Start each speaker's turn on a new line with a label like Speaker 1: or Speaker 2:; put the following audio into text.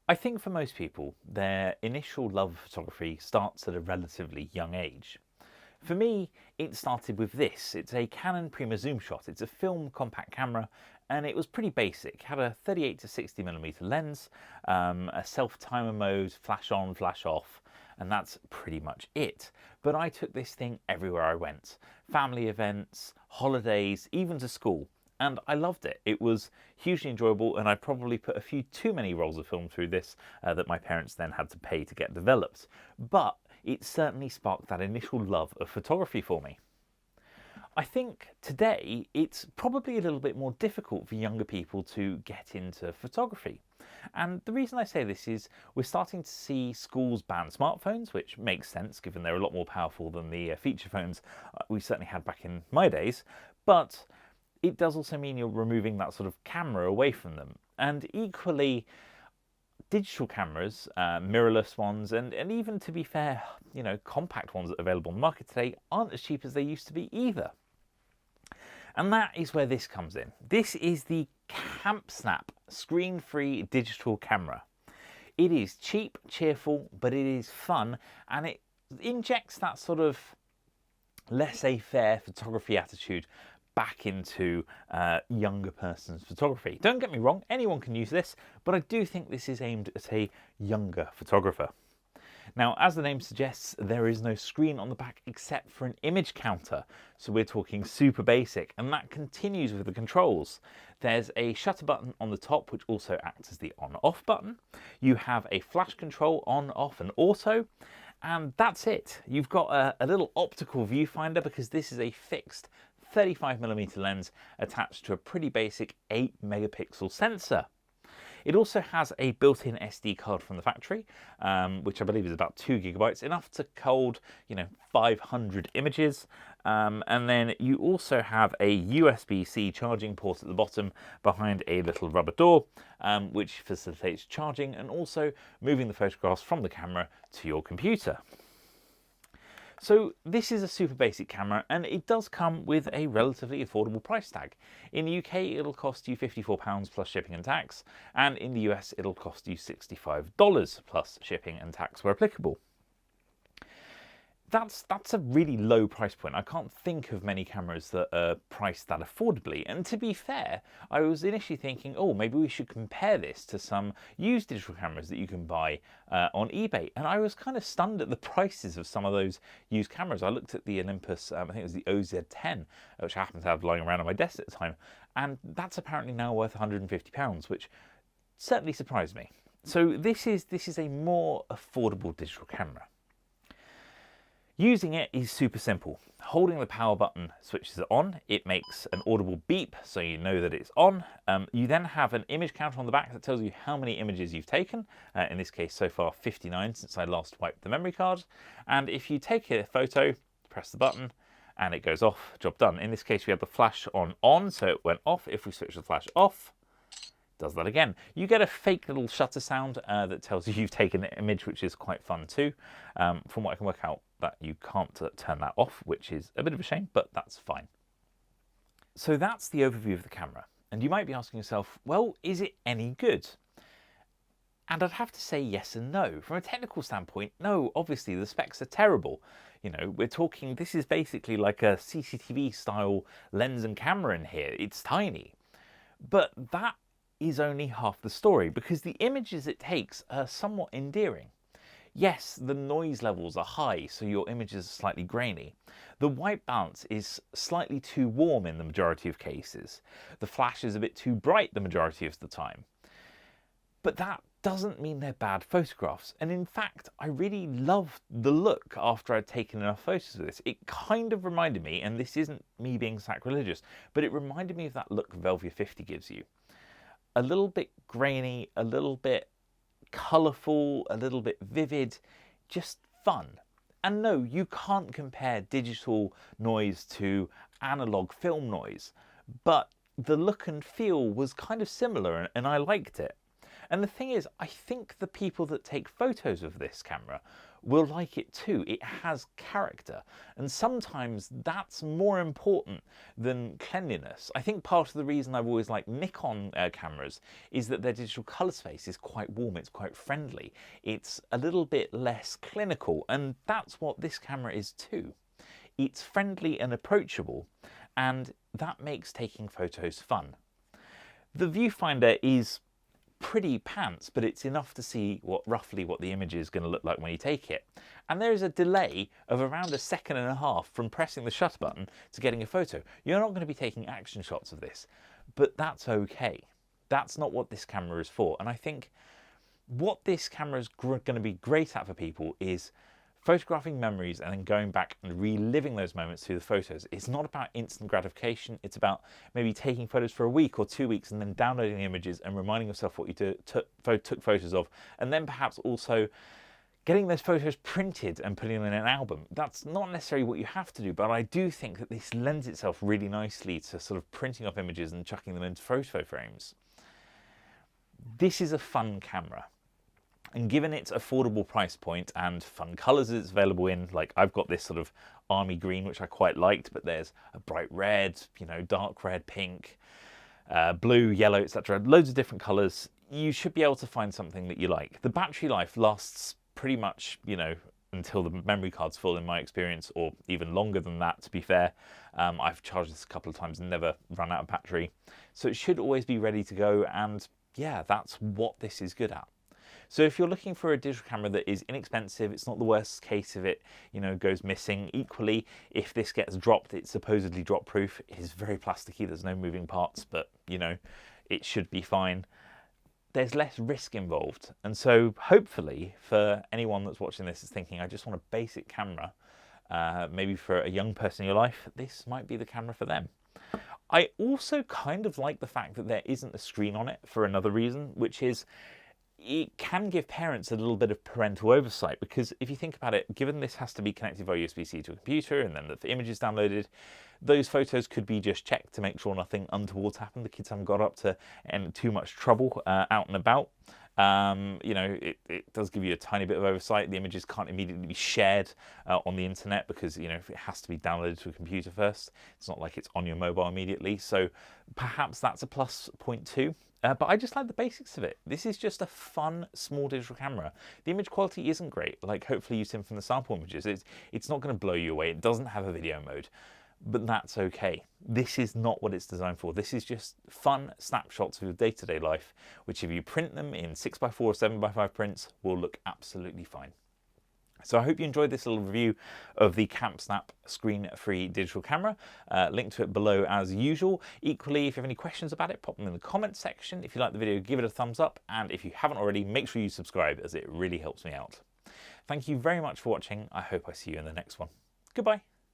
Speaker 1: I think for most people, their initial love of photography starts at a relatively young age. For me, it started with this. It's a Canon Prima Zoom Shot. It's a film compact camera, and it was pretty basic. It had a 38 to 60mm lens, a self-timer mode, flash on, flash off, and that's pretty much it. But I took this thing everywhere I went. Family events, holidays, even to school. And I loved it. It was hugely enjoyable, and I probably put a few too many rolls of film through this that my parents then had to pay to get developed. But it certainly sparked that initial love of photography for me. I think today it's probably a little bit more difficult for younger people to get into photography. And the reason I say this is we're starting to see schools ban smartphones, which makes sense given they're a lot more powerful than the feature phones we certainly had back in my days. But it does also mean you're removing that sort of camera away from them. And equally, digital cameras, mirrorless ones, and even, to be fair, compact ones that are available on the market today aren't as cheap as they used to be either. And that is where this comes in. This is the CampSnap Screen-Free Digital Camera. It is cheap, cheerful, but it is fun, and it injects that sort of laissez-faire photography attitude back into younger person's photography. Don't get me wrong, anyone can use this, but I do think this is aimed at a younger photographer. Now, as the name suggests, there is no screen on the back except for an image counter. So we're talking super basic, and that continues with the controls. There's a shutter button on the top, which also acts as the on-off button. You have a flash control, on, off, and auto. And that's it. You've got a little optical viewfinder because this is a fixed 35mm lens attached to a pretty basic 8-megapixel sensor. It also has a built-in SD card from the factory, which I believe is about 2 gigabytes, enough to hold 500 images. And then you also have a USB-C charging port at the bottom behind a little rubber door, which facilitates charging and also moving the photographs from the camera to your computer. So this is a super basic camera, and it does come with a relatively affordable price tag. In the UK, it'll cost you £54 plus shipping and tax, and in the US, it'll cost you $65 plus shipping and tax where applicable. That's a really low price point. I can't think of many cameras that are priced that affordably. And to be fair, I was initially thinking, oh, maybe we should compare this to some used digital cameras that you can buy on eBay. And I was kind of stunned at the prices of some of those used cameras. I looked at the Olympus, I think it was the OZ10, which I happened to have lying around on my desk at the time. And that's apparently now worth £150, which certainly surprised me. So this is a more affordable digital camera. Using it is super simple. Holding the power button switches it on. It makes an audible beep so you know that it's on. You then have an image counter on the back that tells you how many images you've taken. In this case, so far 59 since I last wiped the memory card. And if you take a photo, press the button and it goes off, job done. In this case, we have the flash on, so it went off. If we switch the flash off, does that again. You get a fake little shutter sound that tells you you've taken an image, which is quite fun too. From what I can work out, that you can't turn that off, which is a bit of a shame, but that's fine. So that's the overview of the camera. And you might be asking yourself, well, is it any good? And I'd have to say yes and no. From a technical standpoint, no, obviously the specs are terrible. We're talking, this is basically like a CCTV style lens and camera in here. It's tiny. But that is only half the story, because the images it takes are somewhat endearing. Yes, the noise levels are high, so your images are slightly grainy. The white balance is slightly too warm in the majority of cases. The flash is a bit too bright the majority of the time. But that doesn't mean they're bad photographs. And in fact, I really loved the look after I'd taken enough photos of this. It kind of reminded me, and this isn't me being sacrilegious, but it reminded me of that look Velvia 50 gives you. A little bit grainy, a little bit colourful, a little bit vivid, just fun. And no, you can't compare digital noise to analog film noise, but the look and feel was kind of similar and I liked it. And the thing is, I think the people that take photos of this camera will like it too. It has character, and sometimes that's more important than cleanliness. I think part of the reason I've always liked Nikon cameras is that their digital colour space is quite warm, it's quite friendly, it's a little bit less clinical, and that's what this camera is too. It's friendly and approachable, and that makes taking photos fun. The viewfinder is pretty pants, but it's enough to see roughly what the image is going to look like when you take it. And there is a delay of around 1.5 seconds from pressing the shutter button to getting a photo. You're not going to be taking action shots of this, but that's okay. That's not what this camera is for. And I think what this camera is going to be great at for people is photographing memories and then going back and reliving those moments through the photos. It's not about instant gratification. It's about maybe taking photos for a week or 2 weeks and then downloading the images and reminding yourself what you took photos of, and then perhaps also getting those photos printed and putting them in an album. That's not necessarily what you have to do, but I do think that this lends itself really nicely to sort of printing off images and chucking them into photo frames. This is a fun camera. And given its affordable price point and fun colours it's available in, like I've got this sort of army green, which I quite liked, but there's a bright red, you know, dark red, pink, blue, yellow, etc. Loads of different colours. You should be able to find something that you like. The battery life lasts pretty much, you know, until the memory card's full in my experience, or even longer than that, to be fair. I've charged this a couple of times and never run out of battery. So it should always be ready to go, and yeah, that's what this is good at. So if you're looking for a digital camera that is inexpensive, it's not the worst case if it, you know, goes missing. Equally, if this gets dropped, it's supposedly drop proof. It is very plasticky, there's no moving parts, but you know, it should be fine. There's less risk involved. And so hopefully for anyone that's watching this is thinking, I just want a basic camera, maybe for a young person in your life, this might be the camera for them. I also kind of like the fact that there isn't a screen on it for another reason, which is it can give parents a little bit of parental oversight, because if you think about it, given this has to be connected via USB-C to a computer and then the image is downloaded, those photos could be just checked to make sure nothing untoward's happened. The kids haven't got up to too much trouble out and about. You know, it does give you a tiny bit of oversight. The images can't immediately be shared on the internet because, you know, it has to be downloaded to a computer first. It's not like it's on your mobile immediately. So perhaps that's a plus point too. But I just like the basics of it. This is just a fun, small digital camera. The image quality isn't great. Like, hopefully you've seen from the sample images. It's not going to blow you away. It doesn't have a video mode, but that's okay. This is not what it's designed for. This is just fun snapshots of your day-to-day life, which if you print them in 6x4 or 7x5 prints, will look absolutely fine. So I hope you enjoyed this little review of the CampSnap Screen-Free Digital Camera. Link to it below as usual. Equally, if you have any questions about it, pop them in the comments section. If you like the video, give it a thumbs up. And if you haven't already, make sure you subscribe, as it really helps me out. Thank you very much for watching. I hope I see you in the next one. Goodbye.